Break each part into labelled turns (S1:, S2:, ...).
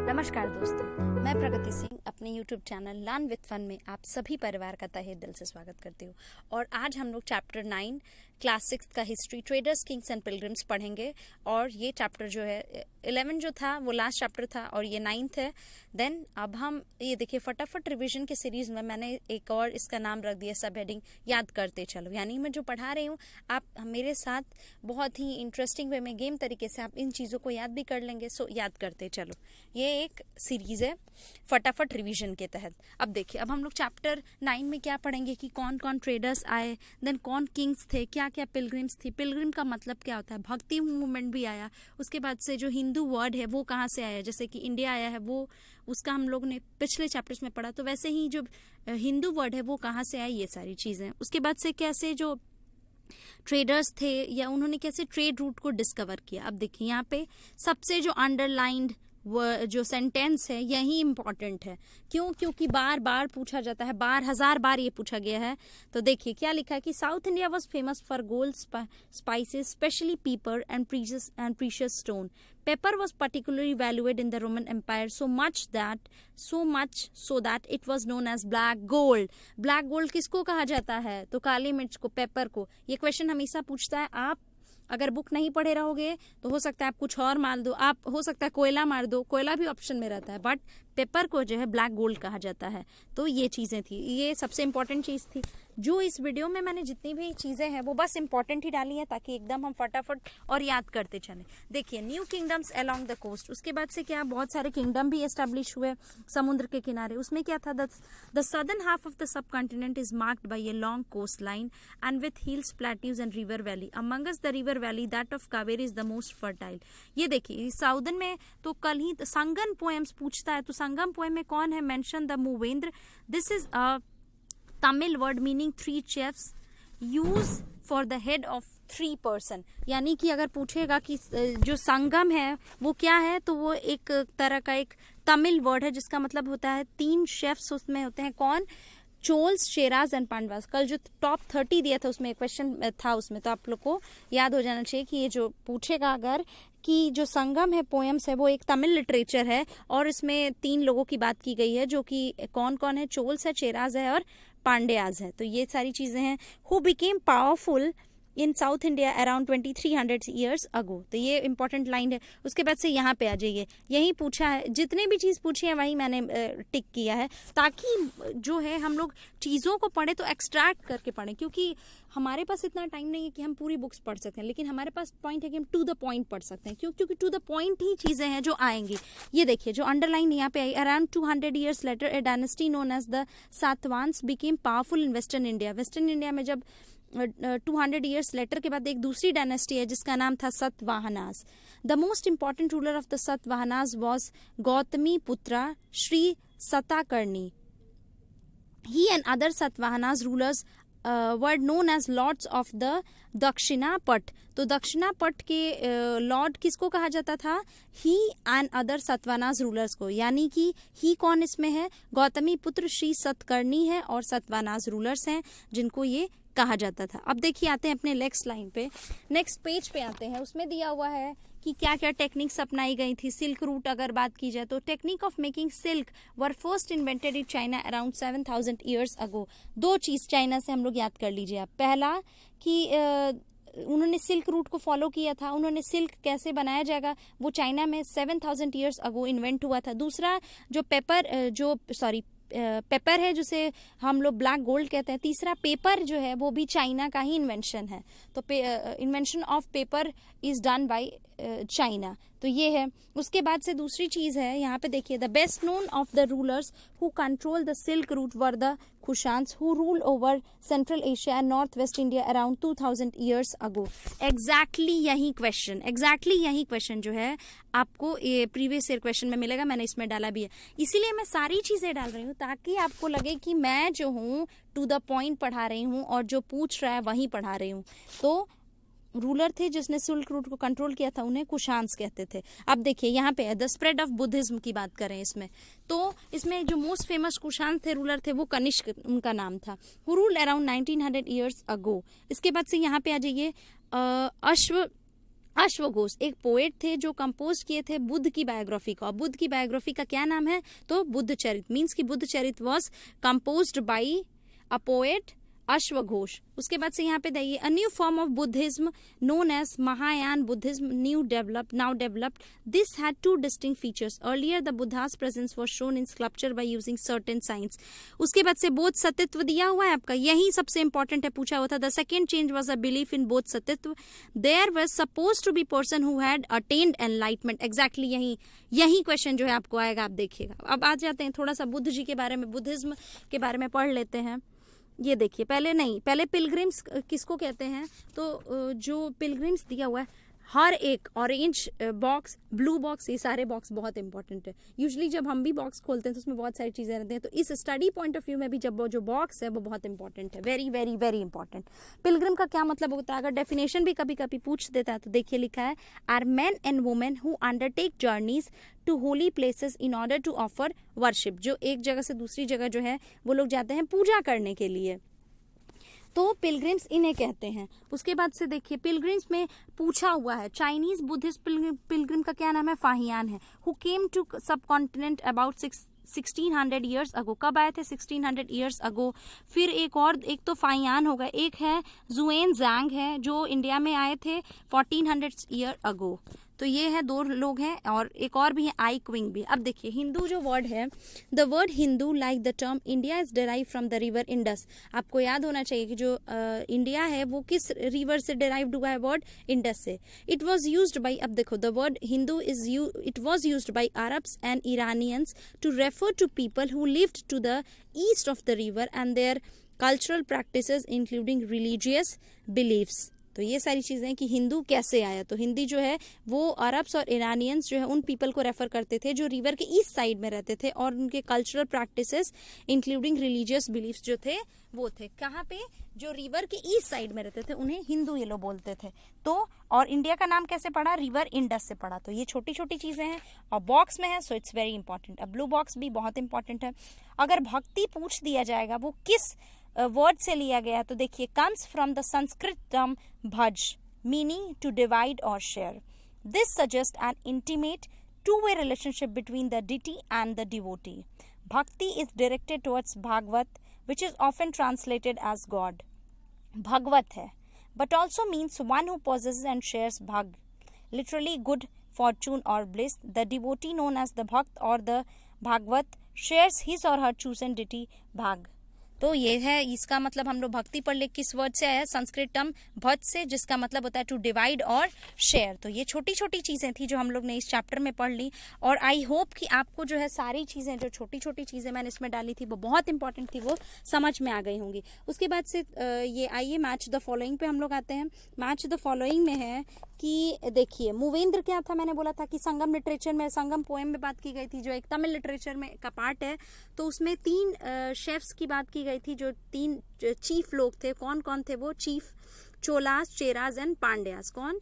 S1: नमस्कार दोस्तों, मैं प्रगति सिंह अपने YouTube channel learn with fun में आप सभी परिवार का तहे दिल से स्वागत करती हूँ। और आज हम लोग चैप्टर 9 क्लास 6 का history traders Kings and pilgrims पढ़ेंगे। और ये चैप्टर जो है 11 जो था वो लास्ट चैप्टर था और ये 9th है। देन अब हम ये देखिए फटाफट रिवीजन के सीरीज में मैंने एक और इसका नाम रख दिया सब हेडिंग याद करते चलो। यानी मैं जो पढ़ा रही हूँ आप मेरे साथ बहुत ही इंटरेस्टिंग वे में गेम तरीके से आप इन चीज़ों को याद भी कर लेंगे। सो याद करते चलो, ये एक सीरीज है फटाफट रिवीजन के तहत। अब देखिए अब हम लोग चैप्टर 9 में क्या पढ़ेंगे कि कौन कौन ट्रेडर्स आए, देन कौन किंग्स थे, क्या क्या पिलग्रिम्स थी, पिलग्रिम का मतलब क्या होता है, भक्ति मूवमेंट भी आया, उसके बाद से जो हिंदू वर्ड है वो कहाँ से आया, जैसे कि इंडिया आया है वो उसका हम लोग ने पिछले चैप्टर्स में पढ़ा, तो वैसे ही जो हिंदू वर्ड है वो कहाँ से आया, ये सारी चीज़ें। उसके बाद से कैसे जो ट्रेडर्स थे या उन्होंने कैसे ट्रेड रूट को डिस्कवर किया। अब देखिए यहाँ पे सबसे जो अंडरलाइंड जो सेंटेंस है यही इंपॉर्टेंट है। क्यों? क्योंकि बार बार पूछा जाता है, हजार बार ये पूछा गया है। तो देखिए क्या लिखा है कि South India was famous for gold spices specially pepper and precious stone. Pepper was particularly valued in the Roman Empire so much so that it was known as black gold. Black gold किसको कहा जाता है? तो काली मिर्च को, paper को। ये question हमेशा पूछता है। आप अगर बुक नहीं पढ़े रहोगे तो हो सकता है आप कुछ और मार दो, आप हो सकता है कोयला मार दो, कोयला भी ऑप्शन में रहता है, बट पेपर को जो है ब्लैक गोल्ड कहा जाता है। तो ये चीज़ें थी, ये सबसे इंपॉर्टेंट चीज़ थी। जो इस वीडियो में मैंने जितनी भी चीज़ें हैं वो बस इंपॉर्टेंट ही डाली हैं ताकि एकदम हम फटाफट और याद करते चलें। देखिए new kingdoms along the coast, उसके बाद से क्या बहुत सारे किंगडम भी एस्टेब्लिश हुए समुद्र के किनारे। उसमें क्या था, the southern half of the subcontinent is marked by a long coastline and with hills, plateaus and river valley. Amongst the river valley that of Kaveri is the most fertile. ये देखिए southern में तो कल ही संगम poems पूछता है, तो संगम poem में कौन है mention? The Muvendar. This is a Tamil word meaning 3 chefs use for the head of 3 person। यानी कि अगर पूछेगा कि जो संगम है वो क्या है, तो वो एक तरह का एक तमिल वर्ड है जिसका मतलब होता है 3 शेफ्स उसमें होते हैं। कौन? चोल्स, शेराज एंड पांडवास। कल जो टॉप 30 दिया था उसमें एक क्वेश्चन था उसमें, तो आप लोग को याद हो जाना चाहिए कि ये जो पूछेगा अगर कि जो संगम है पोएम्स है वो एक तमिल लिटरेचर है और इसमें 3 लोगों की बात की गई है जो कि कौन कौन है? चोल्स है, शेराज है और पांड्याज है। तो ये सारी चीजें हैं। Who became powerful in south India around 2300 years ago. तो ये इंपॉर्टेंट लाइन है। उसके बाद से यहाँ पे आ जाइए, यही पूछा है, जितने भी चीज़ पूछी है वही मैंने टिक किया है ताकि जो है हम लोग चीज़ों को पढ़े तो एक्सट्रैक्ट करके पढ़ें, क्योंकि हमारे पास इतना टाइम नहीं है कि हम पूरी बुक्स पढ़ सकते हैं, लेकिन हमारे पास पॉइंट है कि हम टू द पॉइंट पढ़ सकते हैं। क्योंकि टू द पॉइंट ही चीज़ें हैं जो आएंगी। ये देखिए जो अंडरलाइन यहाँ पे आई, around 200 years later a dynasty known as the Satavahanas became powerful in western India. Western India में जब 200 ईयर्स लेटर के बाद एक दूसरी डायनेस्टी है जिसका नाम था Satavahanas. The most important ruler of the Satavahanas was Gautami Putra Shri Satakarni. He and other Satavahanas rulers were known as lords of the Dakshinapatha. तो दक्षिणापट के लॉर्ड किसको कहा जाता था? He and other Satavahanas rulers को। यानी कि ही कौन इसमें है? गौतमी पुत्र श्री सतकर्णी है और सतवाहनास रूलर्स हैं जिनको ये कहा जाता था। अब देखिए आते हैं अपने नेक्स्ट लाइन पे, नेक्स्ट पेज पे आते हैं। उसमें दिया हुआ है कि क्या क्या टेक्निक्स अपनाई गई थी। सिल्क रूट अगर बात की जाए तो technique of making silk were first invented in China around 7000 years ago. 2 चीज चाइना से हम लोग याद कर लीजिए आप। पहला कि उन्होंने सिल्क रूट को फॉलो किया था, उन्होंने सिल्क कैसे बनाया जाएगा वो चाइना में 7000 ईयर्स अगो इन्वेंट हुआ था। दूसरा जो पेपर है जिसे हम लोग ब्लैक गोल्ड कहते हैं। तीसरा पेपर जो है वो भी चाइना का ही इन्वेंशन है। तो invention of paper is done by China. तो ये है। उसके बाद से दूसरी चीज है यहाँ पे देखिए, the best known of the rulers who control the silk route were the Kushans who rule over central Asia and north west India around 2000 years ago. Exactly यही क्वेश्चन जो है आपको ये प्रीवियस ईयर क्वेश्चन में मिलेगा। मैंने इसमें डाला भी है, इसीलिए मैं सारी चीजें डाल रही हूँ ताकि आपको लगे कि मैं जो हूँ टू द पॉइंट पढ़ा रही हूँ और जो पूछ रहा है वही पढ़ा रही हूँ। तो रूलर थे जिसने सिल्क रूट को कंट्रोल किया था उन्हें कुशान्स कहते थे। अब देखिए यहाँ पे द स्प्रेड ऑफ बुद्धिज्म की बात करें इसमें, तो इसमें जो मोस्ट फेमस कुशान थे रूलर थे वो कनिष्क उनका नाम था, who ruled around 1900 years ago. इसके बाद से यहाँ पे आ जाइए अश्वघोष एक पोएट थे जो कंपोज किए थे बुद्ध की बायोग्राफी को। बुद्ध की बायोग्राफी का क्या नाम है? तो बुद्ध चरित, मीन्स की Buddha charita was composed by a poet अश्वघोष। उसके बाद से यहाँ पे देखिए a new form of Buddhism known as Mahayana Buddhism now developed. This had two distinct features. Earlier the Buddha's presence was shown in sculpture by using certain signs. उसके बाद से बोध सत्यत्व दिया हुआ है आपका, यही सबसे इंपॉर्टेंट है, पूछा हुआ था। The second change was a belief in Bodhisattva. There was suppose to be person who had attend enlightenment. Exactly यही क्वेश्चन जो है आपको आएगा, आप देखिएगा। अब आ जाते हैं थोड़ा सा बुद्ध जी के बारे में, बुद्धिज्म के बारे में पढ़ लेते हैं। ये देखिए पहले पिलग्रिम्स किसको कहते हैं? तो जो पिलग्रिम्स दिया हुआ है, हर एक ऑरेंज बॉक्स, ब्लू बॉक्स, ये सारे बॉक्स बहुत इंपॉर्टेंट है। यूजुअली जब हम भी बॉक्स खोलते हैं तो उसमें बहुत सारी चीजें रहती हैं, तो इस स्टडी पॉइंट ऑफ व्यू में भी जब वो जो बॉक्स है वो बहुत इंपॉर्टेंट है, very very very important. Pilgrim का क्या मतलब होता है? अगर डेफिनेशन भी कभी कभी पूछ देता है तो देखिए लिखा है, are men and women who undertake journeys to holy places in order to offer worship. जो एक जगह से दूसरी जगह जो है वो लोग जाते हैं पूजा करने के लिए, तो पिलग्रिम्स इन्हें कहते हैं। उसके बाद से देखिए पिलग्रिम्स में पूछा हुआ है, चाइनीज बुद्धिस्ट पिलग्रिम का क्या नाम है? फाहियान है। हु केम टू सब कॉन्टिनेंट अबाउट 1600 ईयर्स अगो। कब आए थे? 1600 ईयर्स अगो। फिर एक तो फाहियान होगा, एक है जुएन जैंग है जो इंडिया में आए थे 1400 ईयर अगो। तो ये है दो लोग हैं, और एक और भी है, आई क्विंग भी। अब देखिए हिंदू जो वर्ड है, the word Hindu like the term India is derive from the river Indus. आपको याद होना चाहिए कि जो इंडिया है वो किस रिवर से डिराइव्ड हुआ है? वर्ड इंडस से। इट वॉज यूज्ड बाई, अब देखो the word Hindu it was used by Arabs and Iranians to refer to people who lived to the east of the river and their cultural practices including religious beliefs. तो ये सारी चीजें कि हिंदू कैसे आया, तो हिंदी जो है वो अरब्स और ईरानियंस जो है उन पीपल को रेफर करते थे जो रिवर के ईस्ट साइड में रहते थे, और उनके cultural practices including religious beliefs जो थे वो थे कहाँ पे? जो रिवर के ईस्ट साइड में रहते थे उन्हें हिंदू ये लोग बोलते थे। तो और इंडिया का नाम कैसे पड़ा? रिवर इंडस से पड़ा। तो ये छोटी छोटी चीजें हैं और बॉक्स में है, सो इट्स वेरी इंपॉर्टेंट। अब ब्लू बॉक्स भी बहुत इंपॉर्टेंट है। अगर भक्ति पूछ दिया जाएगा वो किस वर्ड से लिया गया, तो देखिए comes from the Sanskrit term भज मीनिंग टू डिवाइड और share. This suggest N intimate two-way relationship between the deity and the devotee. Bhakti is directed towards Bhagavat, which is often translated as God. Bhagavat है, but also means one who possesses and shares bhag, literally good fortune or bliss. The devotee known as the Bhakt or the Bhagavat shares his or her chosen deity bhag. तो ये है, इसका मतलब हम लोग भक्ति पढ़ ले किस वर्ड से आया? संस्कृत टर्म भज से, जिसका मतलब होता है टू डिवाइड और शेयर। तो ये छोटी छोटी चीजें थी जो हम लोग ने इस चैप्टर में पढ़ ली, और आई होप कि आपको जो है सारी चीजें, जो छोटी छोटी चीजें मैंने इसमें डाली थी वो बहुत इंपॉर्टेंट थी, वो समझ में आ गई होंगी। उसके बाद से ये आइए मैच द फॉलोइंग पे हम लोग आते हैं। मैच द फॉलोइंग में है कि देखिए मूवेंद्र क्या था? मैंने बोला था कि संगम लिटरेचर में, संगम पोएम में बात की गई थी, जो एक तमिल लिटरेचर में का पार्ट है। तो उसमें 3 शेफ्स की बात की गई थी, जो 3 चीफ लोग थे। कौन कौन थे वो? Chief Cholas, Cheras and Pandyas. कौन?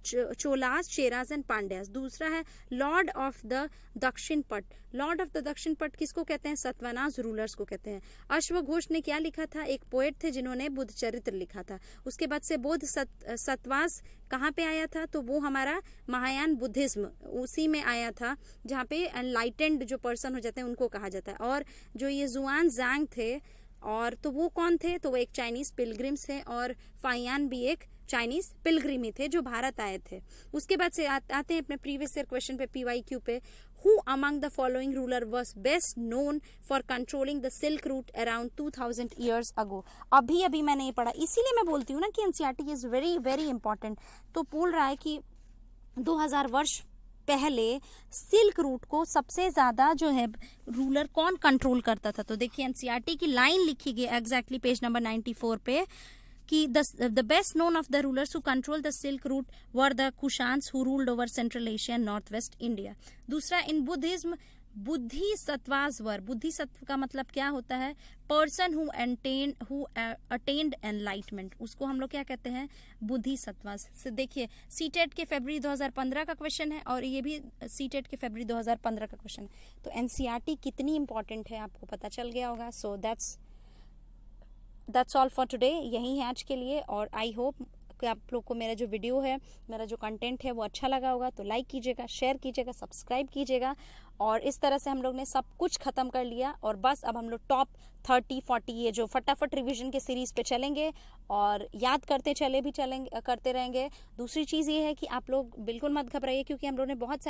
S1: चोलास, चेराज एंड पांड्यास। दूसरा है लॉर्ड ऑफ द दक्षिण पट। लॉर्ड ऑफ द दक्षिण पट किसको कहते हैं? सत्वनाश रूलर्स को कहते हैं। अश्वघोष ने क्या लिखा था? एक पोएट थे जिन्होंने बुद्ध चरित्र लिखा था। उसके बाद से बोध सत्वास कहाँ पे आया था? तो वो हमारा महायान बुद्धिज्म उसी में आया था, जहाँ पे एनलाइटेंड जो पर्सन हो जाते हैं उनको कहा जाता है। और जो ये जुआन जैंग थे, और तो वो कौन थे? तो वो एक चाइनीज पिलग्रिम्स थे, और फाहियान भी एक चाइनीज पिलग्रिम ही थे जो भारत आए थे। उसके बाद से आते हैं अपने प्रीवियस ईयर क्वेश्चन पे, PYQ पे। Who among the following ruler was best known for controlling the Silk Route around 2000 years ago? अभी मैंने ये पढ़ा, इसीलिए मैं बोलती हूँ ना कि NCERT is very very important. तो बोल रहा है कि 2000 वर्ष पहले सिल्क रूट को सबसे ज्यादा जो है रूलर कौन कंट्रोल करता था? तो देखिए NCERT की लाइन लिखी गई एग्जैक्टली पेज नंबर 94 पे कि the best known of the rulers who controlled the Silk Route were the Kushans who ruled over Central Asia and Northwest India. दूसरा, in Buddhism बुद्धि सत्वास वर। बुद्धि सत्व का मतलब क्या होता है? पर्सन हु अटेन्ड एनलाइटमेंट, उसको हम लोग क्या कहते हैं? बुद्धि सत्वास। से देखिए सीटेट के फरवरी 2015 का क्वेश्चन है, और ये भी सीटेट के फरवरी 2015 का क्वेश्चन है। तो NCERT कितनी इंपॉर्टेंट है आपको पता चल गया होगा। So that's all for today. यही है आज के लिए, और आई होप आप लोग को मेरा जो वीडियो है, मेरा जो कंटेंट है वो अच्छा लगा होगा तो लाइक कीजिएगा, शेयर कीजिएगा, सब्सक्राइब कीजिएगा। और इस तरह से हम लोग ने सब कुछ खत्म कर लिया और बस अब हम लोग टॉप 30-40 ये जो फटाफट रिवीजन के सीरीज पे चलेंगे और याद करते रहेंगे। दूसरी चीज़ ये है कि आप लोग बिल्कुल मत घबराइए, क्योंकि हम लोग ने बहुत